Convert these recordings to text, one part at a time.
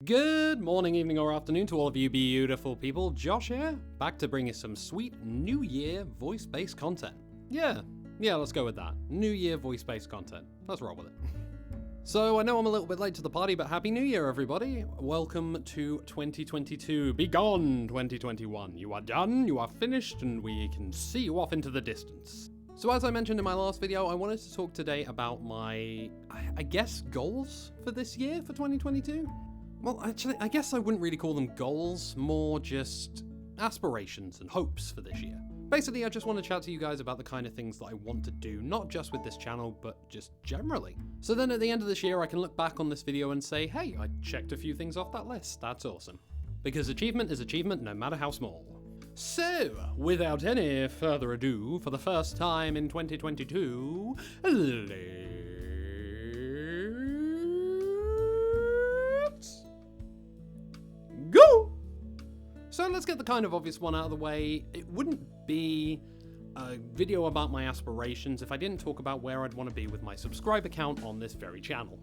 Good morning, evening, or afternoon to all of you beautiful people. Josh here, back to bring you some sweet New Year voice-based content. Yeah, let's go with that. New Year voice-based content. Let's roll with it. So, I know I'm a little bit late to the party, but Happy New Year, everybody. Welcome to 2022. Be gone, 2021. You are done, you are finished, and we can see you off into the distance. So as I mentioned in my last video, I wanted to talk today about my, I guess, goals for this year, for 2022. Well, actually, I guess I wouldn't really call them goals, more just aspirations and hopes for this year. Basically, I just want to chat to you guys about the kind of things that I want to do, not just with this channel, but just generally. So then at the end of this year, I can look back on this video and say, hey, I checked a few things off that list. That's awesome. Because achievement is achievement, no matter how small. So, without any further ado, for the first time in 2022, go! So let's get the kind of obvious one out of the way. It wouldn't be a video about my aspirations if I didn't talk about where I'd want to be with my subscriber count on this very channel.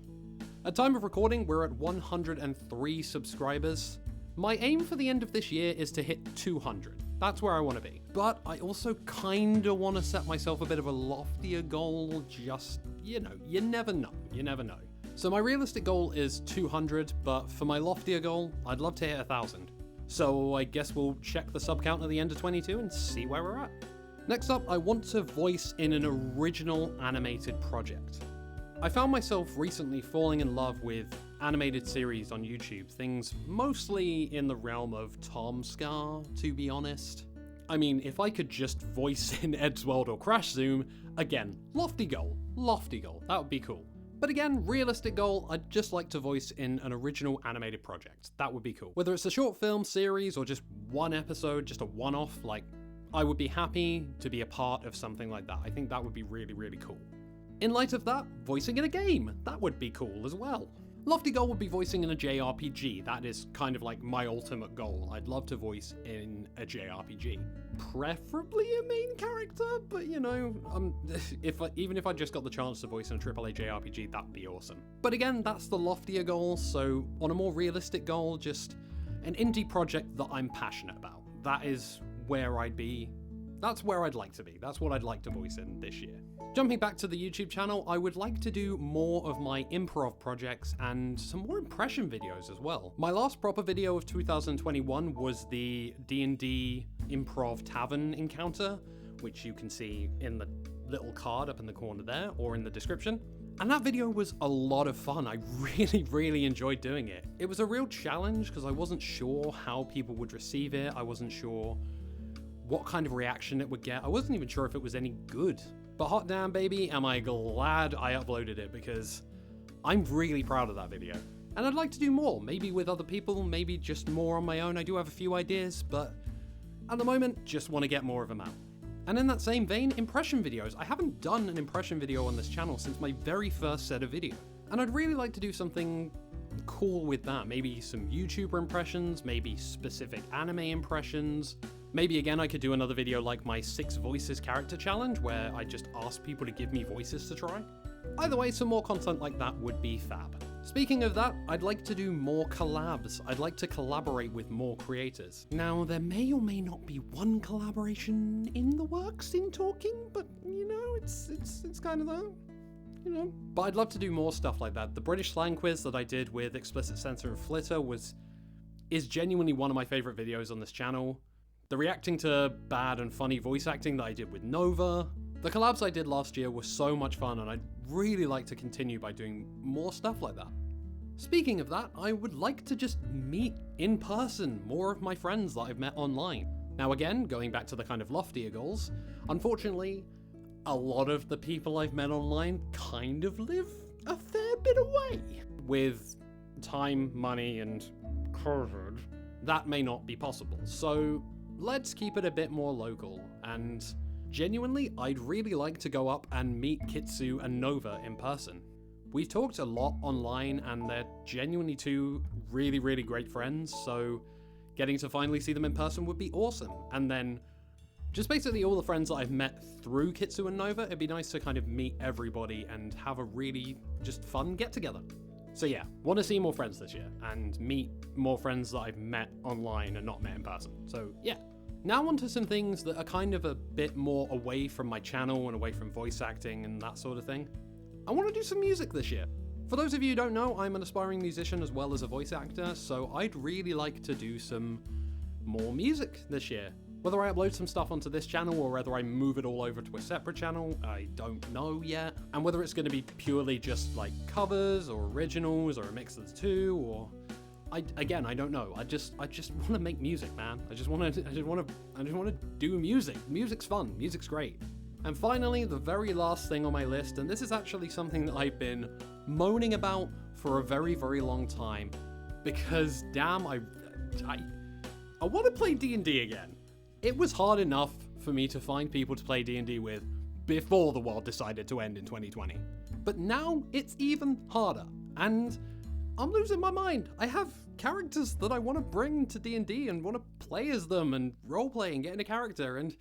At time of recording, we're at 103 subscribers. My aim for the end of this year is to hit 200. That's where I want to be. But I also kinda want to set myself a bit of a loftier goal, just, you never know. So my realistic goal is 200, but for my loftier goal, I'd love to hit 1,000. So I guess we'll check the sub count at the end of 22 and see where we're at. Next up, I want to voice in an original animated project. I found myself recently falling in love with animated series on YouTube, things mostly in the realm of Tom Scar, to be honest. I mean, if I could just voice in Ed's World or Crash Zoom, again, lofty goal, that would be cool. But again, realistic goal, I'd just like to voice in an original animated project. That would be cool. Whether it's a short film series or just one episode, just a one-off, I would be happy to be a part of something like that. I think that would be really, really cool. In light of that, voicing in a game, that would be cool as well. Lofty goal would be voicing in a JRPG. That is kind of like my ultimate goal. I'd love to voice in a JRPG. Preferably a main character, but even if I just got the chance to voice in a AAA JRPG, that'd be awesome. But again, that's the loftier goal, so on a more realistic goal, just an indie project that I'm passionate about. That is where I'd be. That's where I'd like to be. That's what I'd like to voice in this year. Jumping back to the YouTube channel, I would like to do more of my improv projects and some more impression videos as well. My last proper video of 2021 was the D&D improv tavern encounter, which you can see in the little card up in the corner there or in the description. And that video was a lot of fun. I really enjoyed doing it. It was a real challenge because I wasn't sure how people would receive it. I wasn't sure what kind of reaction it would get. I wasn't even sure if it was any good. But hot damn baby, am I glad I uploaded it, because I'm really proud of that video. And I'd like to do more, maybe with other people, maybe just more on my own. I do have a few ideas, but at the moment, just want to get more of them out. And in that same vein, impression videos. I haven't done an impression video on this channel since my very first set of video. And I'd really like to do something cool with that. Maybe some YouTuber impressions, maybe specific anime impressions. Maybe again I could do another video like my 6 voices character challenge where I just ask people to give me voices to try. Either way, some more content like that would be fab. Speaking of that, I'd like to do more collabs. I'd like to collaborate with more creators. Now, there may or may not be one collaboration in the works in talking, but it's kind of that. But I'd love to do more stuff like that. The British slang quiz that I did with Explicit Censor and Flitter is genuinely one of my favorite videos on this channel. The reacting to bad and funny voice acting that I did with Nova. The collabs I did last year were so much fun, and I'd really like to continue by doing more stuff like that. Speaking of that, I would like to just meet in person more of my friends that I've met online. Now again, going back to the kind of loftier goals, unfortunately, a lot of the people I've met online kind of live a fair bit away. With time, money, and COVID, that may not be possible. So let's keep it a bit more local, and genuinely, I'd really like to go up and meet Kitsu and Nova in person. We've talked a lot online, and they're genuinely two really great friends, so getting to finally see them in person would be awesome. And then just basically all the friends that I've met through Kitsu and Nova, it'd be nice to kind of meet everybody and have a really just fun get-together. So yeah, want to see more friends this year, and meet more friends that I've met online and not met in person. So yeah. Now on to some things that are kind of a bit more away from my channel and away from voice acting and that sort of thing. I want to do some music this year. For those of you who don't know, I'm an aspiring musician as well as a voice actor, so I'd really like to do some more music this year. Whether I upload some stuff onto this channel or whether I move it all over to a separate channel, I don't know yet. And whether it's going to be purely just like covers or originals or a mix of the two, or I don't know. I just want to make music, man. I just want to do music. Music's fun. Music's great. And finally, the very last thing on my list, and this is actually something that I've been moaning about for a very, very long time, because damn, I want to play D&D again. It was hard enough for me to find people to play D&D with before the world decided to end in 2020. But now it's even harder, and I'm losing my mind. I have characters that I want to bring to D&D and want to play as them and roleplay and get into character, and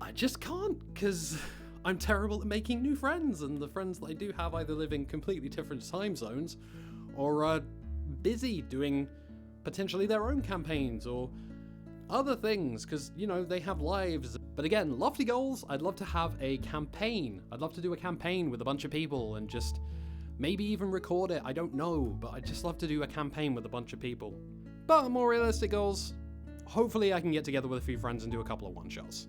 I just can't, because I'm terrible at making new friends, and the friends that I do have either live in completely different time zones or are busy doing potentially their own campaigns or other things, because, you know, they have lives. But again, lofty goals. I'd love to have a campaign. I'd love to do a campaign with a bunch of people and just maybe even record it. I don't know, but I'd just love to do a campaign with a bunch of people. But more realistic goals, hopefully I can get together with a few friends and do a couple of one-shots.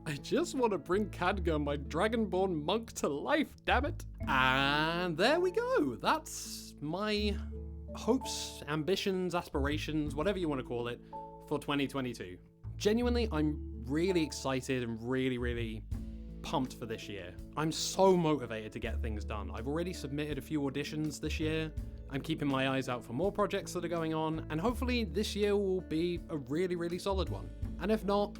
I just want to bring Khadgar, my dragonborn monk, to life, damn it. And there we go. That's my hopes, ambitions, aspirations, whatever you want to call it, for 2022. Genuinely, I'm really excited and really, really pumped for this year. I'm so motivated to get things done. I've already submitted a few auditions this year. I'm keeping my eyes out for more projects that are going on, and hopefully this year will be a really, really solid one. And if not,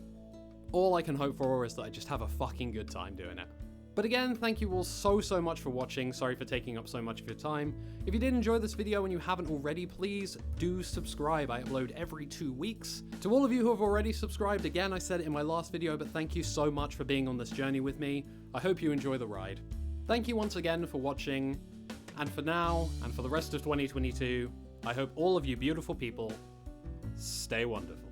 all I can hope for is that I just have a fucking good time doing it. But again, thank you all so much for watching. Sorry for taking up so much of your time. If you did enjoy this video and you haven't already, please do subscribe. I upload every 2 weeks. To all of you who have already subscribed, again, I said it in my last video, but thank you so much for being on this journey with me. I hope you enjoy the ride. Thank you once again for watching. And for now, and for the rest of 2022, I hope all of you beautiful people stay wonderful.